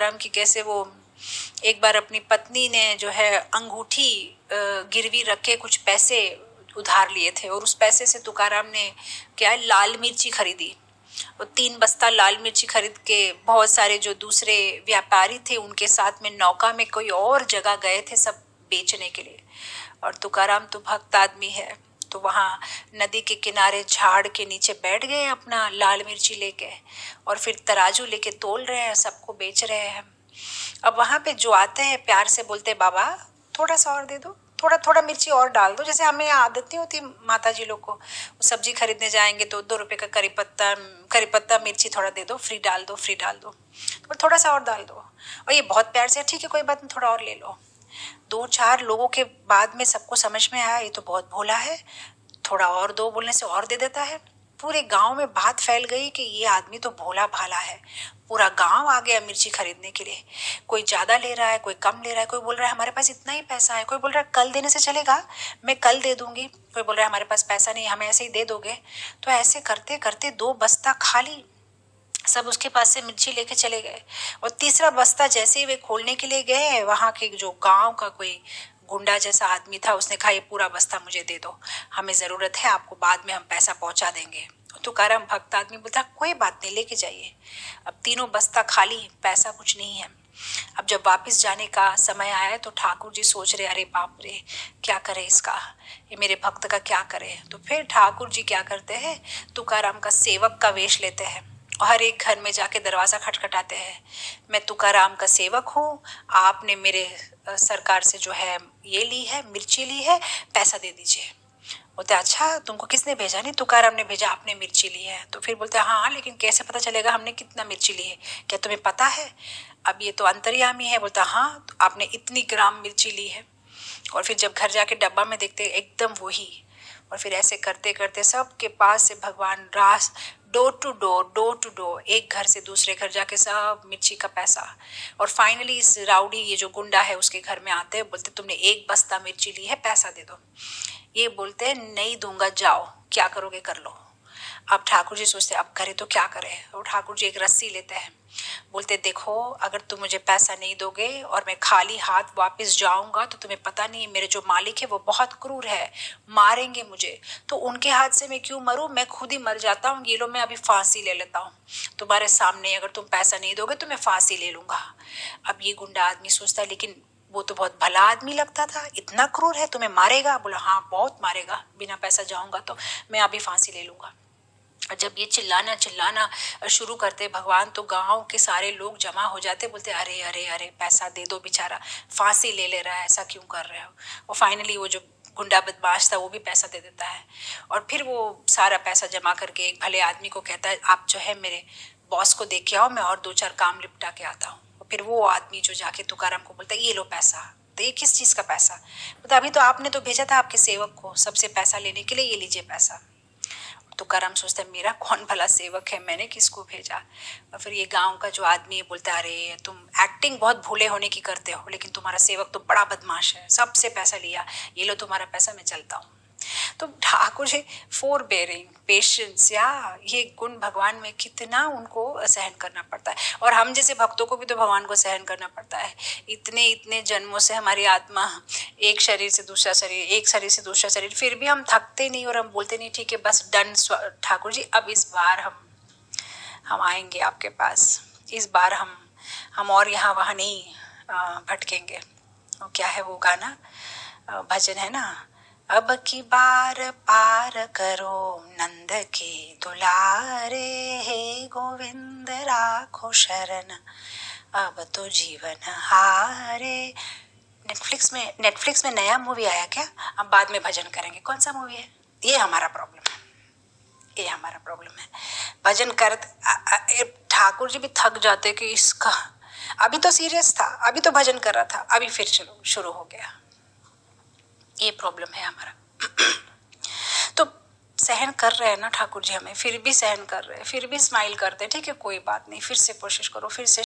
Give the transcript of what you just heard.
राम की कैसे वो एक बार अपनी पत्नी ने जो है अंगूठी गिरवी रख के कुछ पैसे उधार लिए थे और उस पैसे से तुकाराम ने क्या है लाल मिर्ची खरीदी। वो 3 बस्ता लाल मिर्ची खरीद के बहुत सारे जो दूसरे व्यापारी थे उनके साथ में नौका में कोई और जगह गए थे सब बेचने के लिए। और तुकाराम तो भक्त आदमी है तो वहाँ नदी के किनारे झाड़ के नीचे बैठ गए अपना लाल मिर्ची लेके और फिर तराजू लेके तोल रहे हैं, सबको बेच रहे हैं। अब वहाँ पे जो आते हैं प्यार से बोलते बाबा थोड़ा सा और दे दो, थोड़ा थोड़ा मिर्ची और डाल दो। जैसे हमें आदत नहीं होती माता जी लोग को, सब्जी खरीदने जाएंगे तो 2 रुपए का करी पत्ता मिर्ची थोड़ा दे दो, फ्री डाल दो, फ्री डाल दो, तो थोड़ा सा और डाल दो। और ये बहुत प्यार से ठीक है कोई बात नहीं थोड़ा और ले लो। 2-4 लोगों के बाद में सबको समझ में आया ये तो बहुत भोला है, थोड़ा और दो बोलने से और दे देता है। पूरे गांव में बात फैल गई कि ये आदमी तो भोला भाला है। पूरा गांव आ गया मिर्ची खरीदने के लिए, कोई ज्यादा ले रहा है, कोई कम ले रहा है, कोई बोल रहा है हमारे पास इतना ही पैसा है, कोई बोल रहा है कल देने से चलेगा, मैं कल दे दूंगी, कोई बोल रहा है हमारे पास पैसा नहीं हमें ऐसे ही दे दोगे। तो ऐसे करते करते 2 बस्ता खाली सब उसके पास से मिर्ची लेके चले गए। और तीसरा बस्ता जैसे ही वे खोलने के लिए गए वहां के जो गांव का कोई गुंडा जैसा आदमी था उसने कहा ये पूरा बस्ता मुझे दे दो, हमें जरूरत है, आपको बाद में हम पैसा पहुंचा देंगे। तुकाराम भक्त आदमी बोलता कोई बात नहीं लेके जाइए। अब तीनों बस्ता खाली, पैसा कुछ नहीं है। अब जब वापस जाने का समय आया तो ठाकुर जी सोच रहे अरे बाप रे क्या करे इसका, ये मेरे भक्त का क्या करे। तो फिर ठाकुर जी क्या करते हैं तुकाराम का सेवक का वेश लेते हैं और हर एक घर में जाके दरवाजा खटखटाते हैं, मैं तुकाराम का सेवक हूँ, आपने मेरे सरकार से जो है ये ली है मिर्ची ली है, पैसा दे दीजिए। बोलते अच्छा तुमको किसने भेजा, नहीं तुकाराम ने भेजा, आपने मिर्ची ली है। तो फिर बोलते हाँ लेकिन कैसे पता चलेगा हमने कितना मिर्ची ली है, क्या तुम्हें पता है। अब ये तो अंतर्यामी है, बोलता हाँ तो आपने इतनी ग्राम मिर्ची ली है। और फिर जब घर जाके डब्बा में देखते एकदम वही। और फिर ऐसे करते करते सबके पास से भगवान रास डोर टू डोर एक घर से दूसरे घर जाके सब मिर्ची का पैसा। और फाइनली इस राउडी ये जो गुंडा है उसके घर में आते हैं, बोलते तुमने 1 बस्ता मिर्ची ली है पैसा दे दो। ये बोलते हैं नहीं दूंगा, जाओ क्या करोगे कर लो। अब ठाकुर जी सोचते अब करे तो क्या करे। और ठाकुर जी एक रस्सी लेते हैं, बोलते देखो अगर तुम मुझे पैसा नहीं दोगे और मैं खाली हाथ वापस जाऊंगा तो तुम्हें पता नहीं मेरे जो मालिक है वो बहुत क्रूर है, मारेंगे मुझे, तो उनके हाथ से मैं क्यों मरूं, मैं खुद ही मर जाता हूँ, ये लो मैं अभी फांसी ले लेता हूँ तुम्हारे सामने, अगर तुम पैसा नहीं दोगे तो मैं फांसी ले लूंगा। अब ये गुंडा आदमी सोचता है लेकिन वो तो बहुत भला आदमी लगता था, इतना क्रूर है तुम्हें मारेगा। बोला हाँ बहुत मारेगा, बिना पैसा जाऊंगा तो मैं अभी फांसी ले लूंगा। जब ये चिल्लाना चिल्लाना शुरू करते भगवान तो गांव के सारे लोग जमा हो जाते, बोलते अरे अरे अरे पैसा दे दो, बेचारा फांसी ले रहा है, ऐसा क्यों कर रहे हो। और फाइनली वो जो गुंडा बदमाश था वो भी पैसा दे देता है और फिर वो सारा पैसा जमा करके एक भले आदमी को कहता है आप जो है मेरे बॉस को देख के आओ, मैं और 2-4 काम निपटा के आता हूँ। और फिर वो आदमी जो जाके तुकाराम को बोलता है ये लो पैसा। तो ये किस चीज़ का पैसा, बोलता अभी तो आपने तो भेजा था आपके सेवक को सबसे पैसा लेने के लिए, ये लीजिए पैसा। तुकाराम सोचता है मेरा कौन भला सेवक है, मैंने किसको भेजा। और फिर ये गांव का जो आदमी है बोलता है अरे तुम एक्टिंग बहुत भूले होने की करते हो, लेकिन तुम्हारा सेवक तो बड़ा बदमाश है, सबसे पैसा लिया, ये लो तुम्हारा पैसा, मैं चलता हूँ। तो Thakur ji fore bearing patience, या ये गुण भगवान में कितना उनको सहन करना पड़ता है। और हम जैसे भक्तों को भी तो भगवान को सहन करना पड़ता है। इतने इतने जन्मों से हमारी आत्मा एक शरीर से दूसरा शरीर, एक शरीर से दूसरा शरीर, फिर भी हम थकते नहीं और हम बोलते नहीं ठीक है बस डन ठाकुर जी अब इस बार हम आएंगे आपके पास, इस बार हम और यहाँ वहाँ नहीं भटकेंगे। क्या है वो गाना, भजन है ना, अब की बार पार करो नंद के दुलारे, हे गोविंद राखो शरण अब तो जीवन हारे। नेटफ्लिक्स में नया मूवी आया क्या, अब बाद में भजन करेंगे, कौन सा मूवी है। ये हमारा प्रॉब्लम है, ये हमारा प्रॉब्लम है। भजन कर ठाकुर जी भी थक जाते कि इसका, अभी तो सीरियस था, अभी तो भजन कर रहा था, अभी फिर चलो शुरू हो गया। ये प्रॉब्लम है हमारा। तो सहन कर रहे हैं ना ठाकुर जी हमें, फिर भी सहन कर रहे हैं, फिर भी स्माइल करते हैं, ठीक है कोई बात नहीं, फिर से कोशिश करो, फिर से